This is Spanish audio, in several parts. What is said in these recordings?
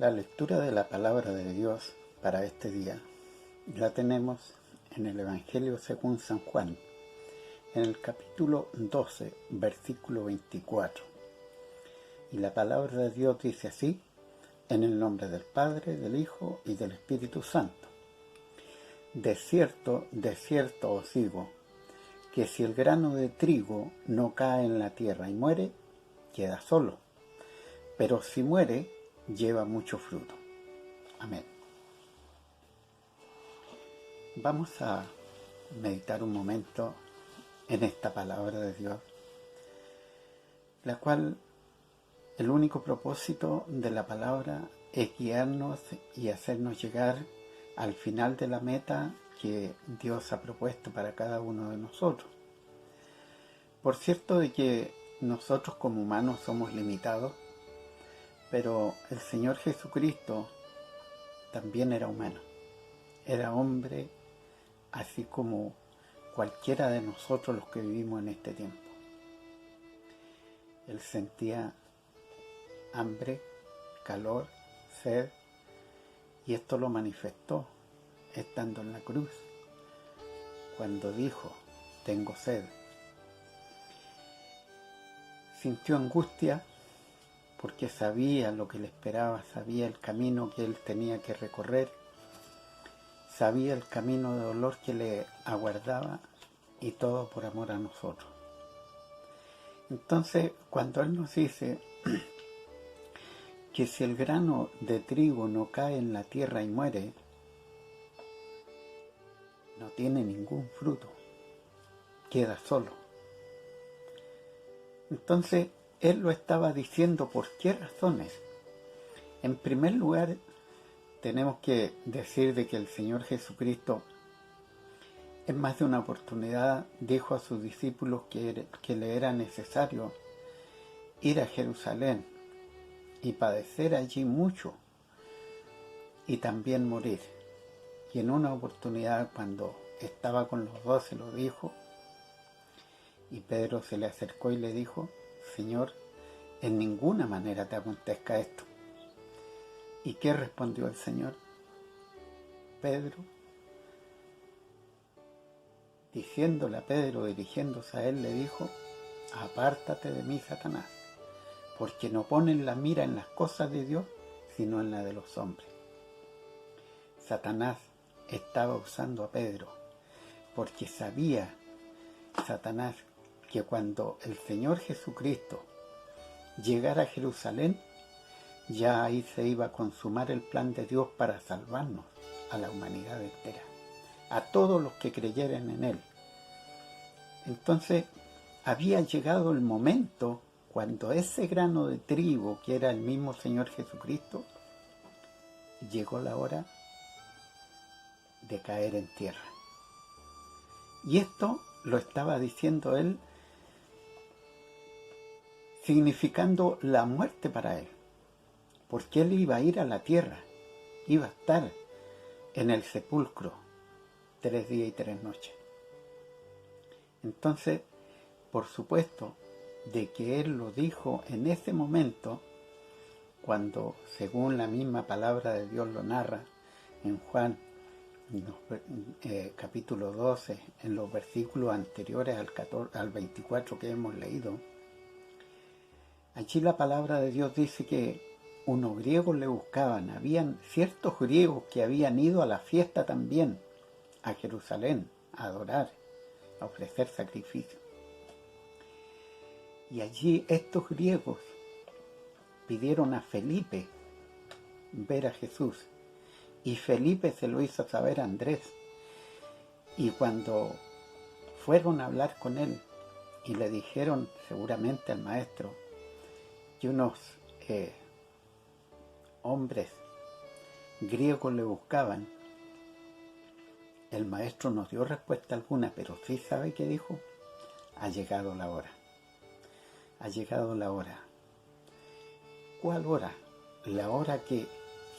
La lectura de la palabra de Dios para este día la tenemos en el Evangelio según San Juan, en el capítulo 12, versículo 24. Y la palabra de Dios dice así: en el nombre del Padre, del Hijo y del Espíritu Santo. De cierto os digo, que si el grano de trigo no cae en la tierra y muere, queda solo, pero si muere, lleva mucho fruto. Amén. Vamos a meditar un momento en esta palabra de Dios, la cual el único propósito de la palabra es guiarnos y hacernos llegar al final de la meta que Dios ha propuesto para cada uno de nosotros. Por cierto de que nosotros como humanos somos limitados, pero el Señor Jesucristo también era humano, era hombre, así como cualquiera de nosotros los que vivimos en este tiempo. Él sentía hambre, calor, sed, y esto lo manifestó estando en la cruz, cuando dijo: tengo sed. Sintió angustia porque sabía lo que le esperaba, sabía el camino que él tenía que recorrer, sabía el camino de dolor que le aguardaba, y todo por amor a nosotros. Entonces, cuando él nos dice que si el grano de trigo no cae en la tierra y muere, no tiene ningún fruto, queda solo. Entonces, él lo estaba diciendo ¿por qué razones? En primer lugar, tenemos que decir de que el Señor Jesucristo en más de una oportunidad dijo a sus discípulos que le era necesario ir a Jerusalén y padecer allí mucho y también morir. Y en una oportunidad, cuando estaba con los 12, lo dijo, y Pedro se le acercó y le dijo: Señor, en ninguna manera te acontezca esto. ¿Y qué respondió el Señor? Pedro, diciéndole a Pedro, dirigiéndose a él, le dijo: apártate de mí, Satanás, porque no ponen la mira en las cosas de Dios, sino en la de los hombres. Satanás estaba usando a Pedro, porque sabía Satanás que cuando el Señor Jesucristo llegara a Jerusalén, ya ahí se iba a consumar el plan de Dios para salvarnos a la humanidad entera, a todos los que creyeran en Él. Entonces, había llegado el momento cuando ese grano de trigo, que era el mismo Señor Jesucristo, llegó la hora de caer en tierra. Y esto lo estaba diciendo él, significando la muerte para él, porque él iba a ir a la tierra, iba a estar en el sepulcro 3 días y 3 noches. Entonces, por supuesto, de que él lo dijo en ese momento, cuando, según la misma palabra de Dios lo narra en Juan, capítulo 12, en los versículos anteriores al 24 que hemos leído, allí la palabra de Dios dice que unos griegos le buscaban. Habían ciertos griegos que habían ido a la fiesta también, a Jerusalén, a adorar, a ofrecer sacrificio. Y allí estos griegos pidieron a Felipe ver a Jesús, y Felipe se lo hizo saber a Andrés. Y cuando fueron a hablar con él y le dijeron seguramente al maestro que unos hombres griegos le buscaban, el maestro no dio respuesta alguna, pero sí sabe que dijo: ha llegado la hora. Ha llegado la hora. ¿Cuál hora? La hora que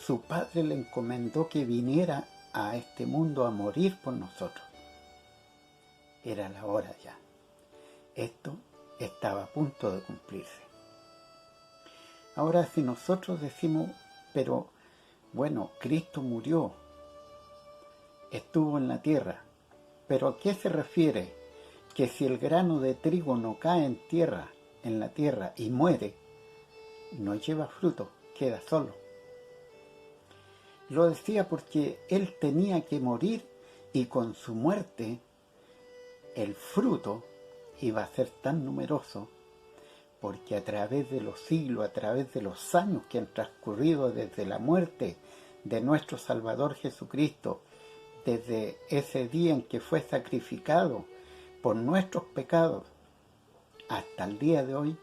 su padre le encomendó que viniera a este mundo a morir por nosotros. Era la hora ya. Esto estaba a punto de cumplirse. Ahora, si nosotros decimos: pero Bueno, Cristo murió, estuvo en la tierra, pero ¿a qué se refiere? Que si el grano de trigo no cae en la tierra y muere, no lleva fruto, queda solo. Lo decía porque Él tenía que morir y con su muerte el fruto iba a ser tan numeroso, porque a través de los siglos, a través de los años que han transcurrido desde la muerte de nuestro Salvador Jesucristo, desde ese día en que fue sacrificado por nuestros pecados, hasta el día de hoy,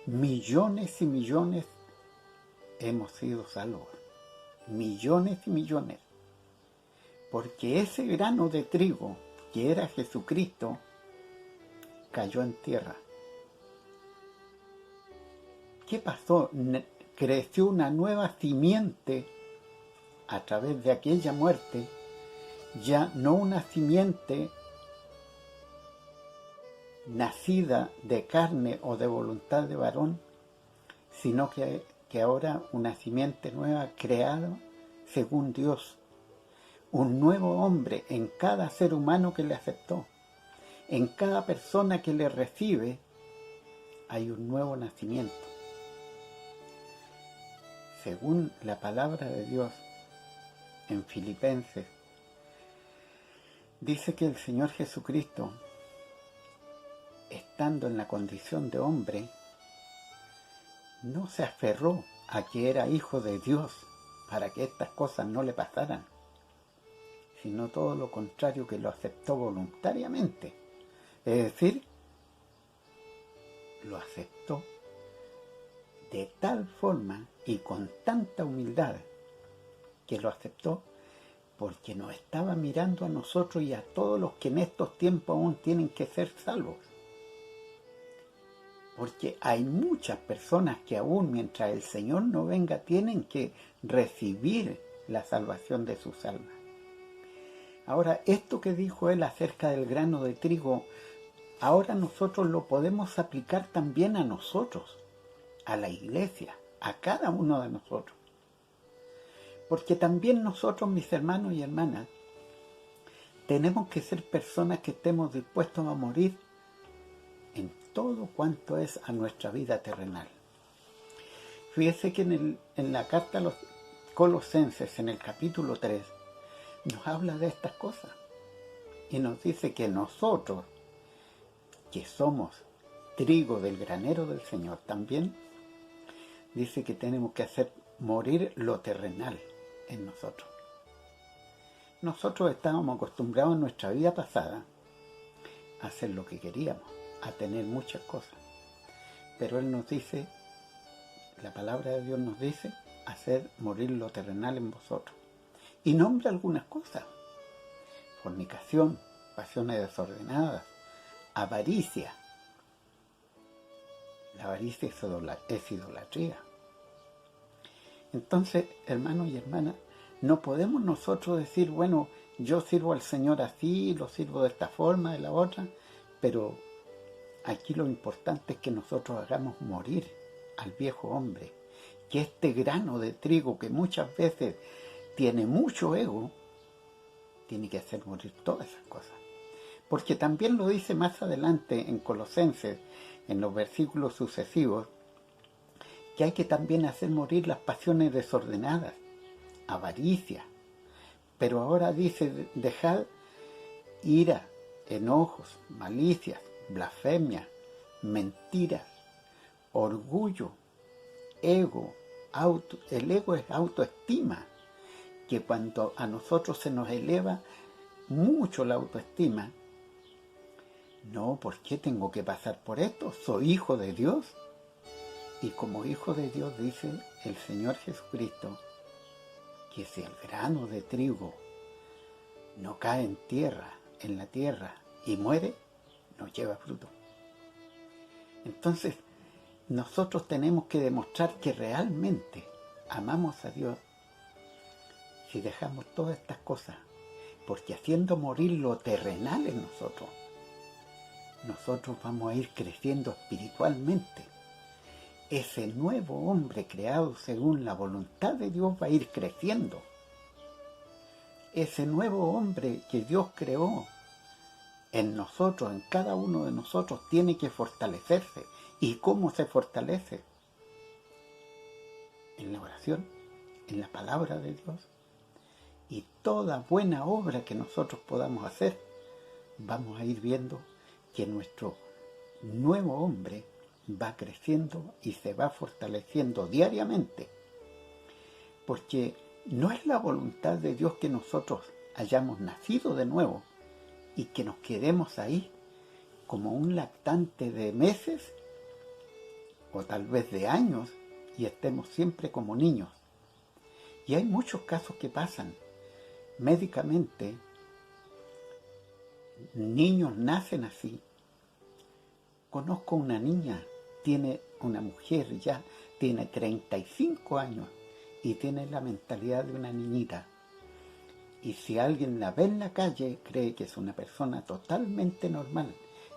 millones y millones hemos sido salvos. Millones y millones. Porque ese grano de trigo, que era Jesucristo, cayó en tierra. ¿Qué pasó? Creció una nueva simiente a través de aquella muerte, ya no una simiente nacida de carne o de voluntad de varón, sino que ahora una simiente nueva creada según Dios. Un nuevo hombre en cada ser humano que le aceptó. En cada persona que le recibe hay un nuevo nacimiento. Según la palabra de Dios en Filipenses, dice que el Señor Jesucristo, estando en la condición de hombre, no se aferró a que era hijo de Dios para que estas cosas no le pasaran, sino todo lo contrario, que lo aceptó voluntariamente. Es decir, lo aceptó de tal forma y con tanta humildad, que lo aceptó porque nos estaba mirando a nosotros y a todos los que en estos tiempos aún tienen que ser salvos. Porque hay muchas personas que aún mientras el Señor no venga tienen que recibir la salvación de sus almas. Ahora, esto que dijo él acerca del grano de trigo, ahora nosotros lo podemos aplicar también a nosotros, a la iglesia, a cada uno de nosotros. Porque también nosotros, mis hermanos y hermanas, tenemos que ser personas que estemos dispuestos a morir en todo cuanto es a nuestra vida terrenal. Fíjese que en la carta a los Colosenses, en el capítulo 3, nos habla de estas cosas. Y nos dice que nosotros, que somos trigo del granero del Señor, también dice que tenemos que hacer morir lo terrenal en nosotros. Nosotros estábamos acostumbrados en nuestra vida pasada a hacer lo que queríamos, a tener muchas cosas. Pero Él nos dice, la palabra de Dios nos dice, hacer morir lo terrenal en vosotros. Y nombra algunas cosas: fornicación, pasiones desordenadas, avaricia. La avaricia es idolatría. Entonces, hermanos y hermanas, no podemos nosotros decir, bueno, yo sirvo al Señor así, lo sirvo de esta forma, de la otra, pero aquí lo importante es que nosotros hagamos morir al viejo hombre, que este grano de trigo que muchas veces tiene mucho ego, tiene que hacer morir todas esas cosas. Porque también lo dice más adelante en Colosenses, en los versículos sucesivos, que hay que también hacer morir las pasiones desordenadas, avaricia. Pero ahora dice, dejad ira, enojos, malicias, blasfemias, mentiras, orgullo, ego. El ego es autoestima, que cuando a nosotros se nos eleva mucho la autoestima, no, ¿por qué tengo que pasar por esto? Soy hijo de Dios. Y como hijo de Dios dice el Señor Jesucristo, que si el grano de trigo no cae en la tierra, y muere, no lleva fruto. Entonces, nosotros tenemos que demostrar que realmente amamos a Dios si dejamos todas estas cosas, porque haciendo morir lo terrenal en nosotros vamos a ir creciendo espiritualmente. ese nuevo hombre creado según la voluntad de Dios va a ir creciendo. Ese nuevo hombre que Dios creó en nosotros, en cada uno de nosotros, tiene que fortalecerse. ¿Y cómo se fortalece? En la oración, en la palabra de Dios. Y toda buena obra que nosotros podamos hacer, vamos a ir viendo que nuestro nuevo hombre va creciendo y se va fortaleciendo diariamente. Porque no es la voluntad de Dios que nosotros hayamos nacido de nuevo y que nos quedemos ahí como un lactante de meses o tal vez de años y estemos siempre como niños. Y hay muchos casos que pasan. Médicamente, niños nacen así. Conozco una niña, una mujer ya, tiene 35 años y tiene la mentalidad de una niñita. Y si alguien la ve en la calle, cree que es una persona totalmente normal,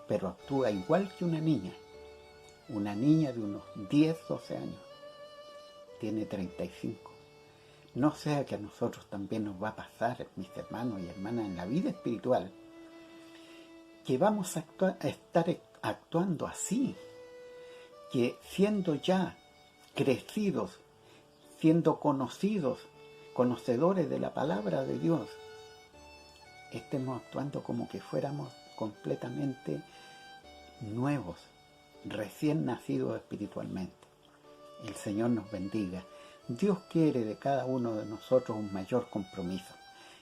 pero actúa igual que una niña de unos 10, 12 años. Tiene 35. No sea que a nosotros también nos va a pasar, mis hermanos y hermanas, en la vida espiritual, que vamos a estar actuando así, que siendo ya crecidos, siendo conocedores de la palabra de Dios, estemos actuando como que fuéramos completamente nuevos, recién nacidos espiritualmente. El Señor nos bendiga. Dios quiere de cada uno de nosotros un mayor compromiso.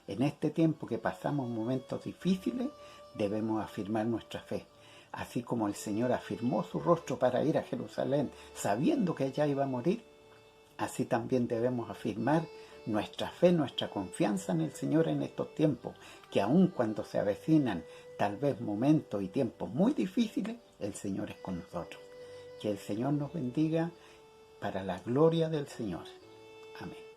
En este tiempo que pasamos momentos difíciles, debemos afirmar nuestra fe. Así como el Señor afirmó su rostro para ir a Jerusalén, sabiendo que allá iba a morir, así también debemos afirmar nuestra fe, nuestra confianza en el Señor en estos tiempos, que aun cuando se avecinan tal vez momentos y tiempos muy difíciles, el Señor es con nosotros. Que el Señor nos bendiga para la gloria del Señor. Amén.